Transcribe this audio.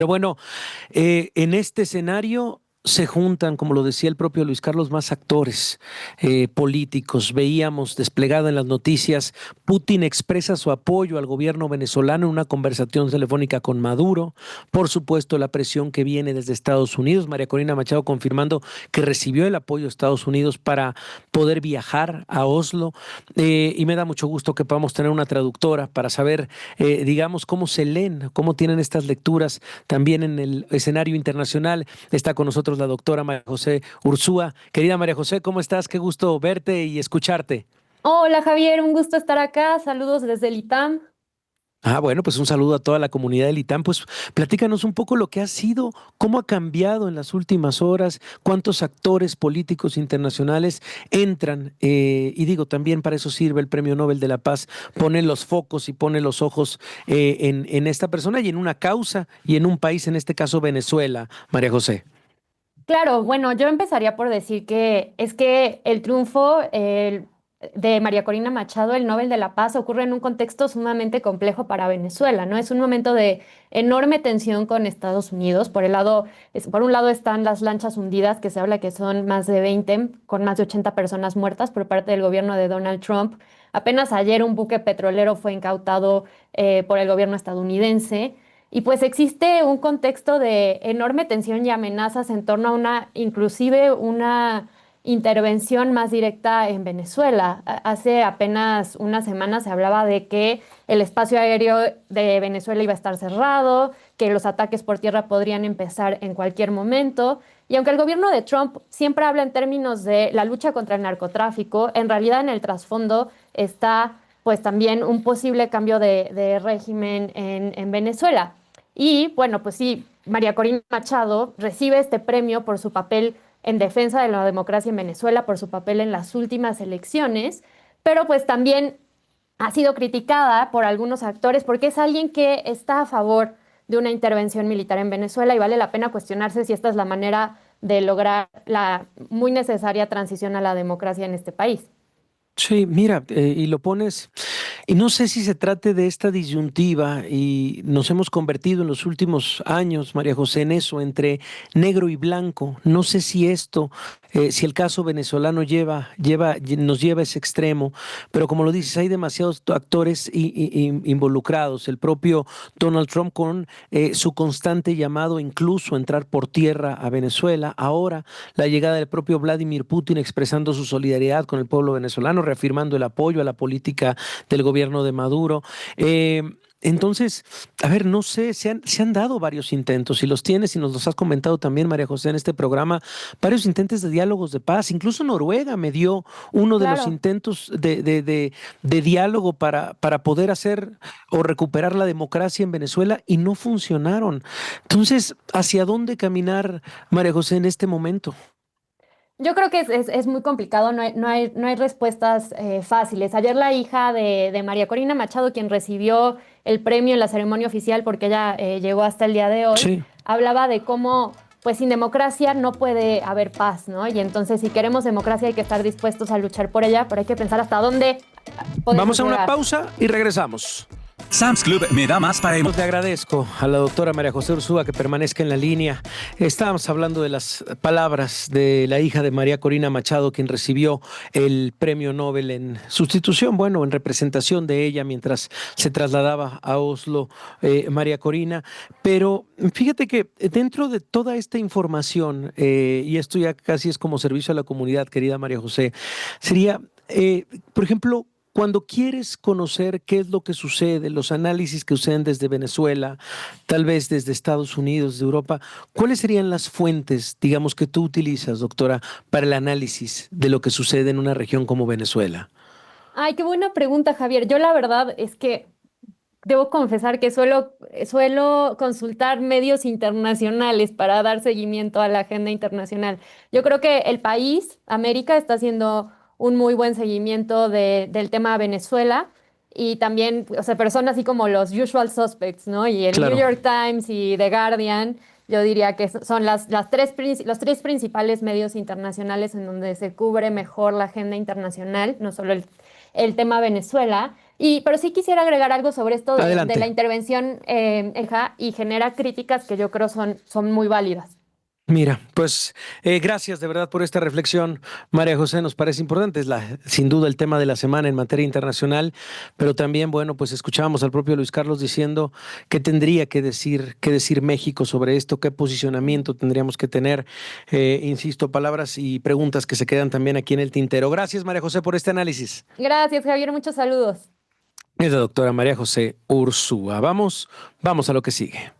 Pero bueno, en este escenario se juntan, como lo decía el propio Luis Carlos, más actores políticos. Veíamos desplegado en las noticias, Putin expresa su apoyo al gobierno venezolano en una conversación telefónica con Maduro. Por supuesto, la presión que viene desde Estados Unidos. María Corina Machado confirmando que recibió el apoyo de Estados Unidos para poder viajar a Oslo. Y me da mucho gusto que podamos tener una traductora para saber, digamos, cómo se leen, cómo tienen estas lecturas también en el escenario internacional. Está con nosotros la doctora María José Ursúa. Querida María José, ¿cómo estás? Qué gusto verte y escucharte. Hola Javier, un gusto estar acá. Saludos desde el ITAM. Bueno, pues un saludo a toda la comunidad del ITAM. Pues platícanos un poco lo que ha sido, cómo ha cambiado en las últimas horas, cuántos actores políticos internacionales entran. Y digo, también para eso sirve el Premio Nobel de la Paz, pone los focos y pone los ojos en esta persona y en una causa y en un país, en este caso Venezuela, María José. Claro, bueno, yo empezaría por decir que es que el triunfo de María Corina Machado, el Nobel de la Paz, ocurre en un contexto sumamente complejo para Venezuela, ¿no? Es un momento de enorme tensión con Estados Unidos. Por un lado están las lanchas hundidas, que se habla que son más de 20, con más de 80 personas muertas por parte del gobierno de Donald Trump. Apenas ayer un buque petrolero fue incautado por el gobierno estadounidense. Y pues existe un contexto de enorme tensión y amenazas en torno a inclusive una intervención más directa en Venezuela. Hace apenas una semana se hablaba de que el espacio aéreo de Venezuela iba a estar cerrado, que los ataques por tierra podrían empezar en cualquier momento. Y aunque el gobierno de Trump siempre habla en términos de la lucha contra el narcotráfico, en realidad en el trasfondo está pues también un posible cambio de régimen en Venezuela. Y bueno, pues sí, María Corina Machado recibe este premio por su papel en defensa de la democracia en Venezuela, por su papel en las últimas elecciones, pero pues también ha sido criticada por algunos actores porque es alguien que está a favor de una intervención militar en Venezuela y vale la pena cuestionarse si esta es la manera de lograr la muy necesaria transición a la democracia en este país. Sí, mira, y lo pones, y no sé si se trate de esta disyuntiva, y nos hemos convertido en los últimos años, María José, en eso, entre negro y blanco. No sé si esto, si el caso venezolano nos lleva a ese extremo, pero como lo dices, hay demasiados actores involucrados. El propio Donald Trump con su constante llamado incluso a entrar por tierra a Venezuela. Ahora la llegada del propio Vladimir Putin expresando su solidaridad con el pueblo venezolano, reafirmando el apoyo a la política del gobierno de Maduro. Eh, entonces, a ver, no sé, se han dado varios intentos, y los tienes y nos los has comentado también, María José, en este programa, varios intentos de diálogos de paz. Incluso Noruega me dio uno de los Claro. intentos de diálogo para poder hacer o recuperar la democracia en Venezuela y no funcionaron. Entonces, ¿hacia dónde caminar, María José, en este momento? Yo creo que es muy complicado, no hay respuestas fáciles. Ayer la hija de María Corina Machado, quien recibió el premio en la ceremonia oficial porque ella llegó hasta el día de hoy, Sí. hablaba de cómo, pues sin democracia no puede haber paz, ¿no? Y entonces si queremos democracia hay que estar dispuestos a luchar por ella, pero hay que pensar hasta dónde podemos Vamos a una llegar. pausa y regresamos. Sam's Club me da más para... Le agradezco a la doctora María José Ursúa que permanezca en la línea. Estábamos hablando de las palabras de la hija de María Corina Machado, quien recibió el premio Nobel en sustitución, bueno, en representación de ella mientras se trasladaba a Oslo, María Corina. Pero fíjate que dentro de toda esta información, y esto ya casi es como servicio a la comunidad, querida María José, sería, por ejemplo, cuando quieres conocer qué es lo que sucede, los análisis que suceden desde Venezuela, tal vez desde Estados Unidos, de Europa, ¿cuáles serían las fuentes, digamos, que tú utilizas, doctora, para el análisis de lo que sucede en una región como Venezuela? Ay, qué buena pregunta, Javier. Yo la verdad es que debo confesar que suelo consultar medios internacionales para dar seguimiento a la agenda internacional. Yo creo que el país, América, está haciendo un muy buen seguimiento del tema Venezuela y también, o sea, personas así como los usual suspects, ¿no? Y el New Claro. York Times y The Guardian, yo diría que son los tres principales medios internacionales en donde se cubre mejor la agenda internacional, no solo el tema Venezuela. Pero sí quisiera agregar algo sobre esto de la Adelante. intervención, Elja, y genera críticas que yo creo son muy válidas. Mira, pues gracias de verdad por esta reflexión, María José. Nos parece importante, es sin duda el tema de la semana en materia internacional, pero también, bueno, pues escuchábamos al propio Luis Carlos diciendo qué tendría que decir México sobre esto, qué posicionamiento tendríamos que tener. Insisto, palabras y preguntas que se quedan también aquí en el tintero. Gracias, María José, por este análisis. Gracias, Javier. Muchos saludos. Es la doctora María José Ursúa. Vamos a lo que sigue.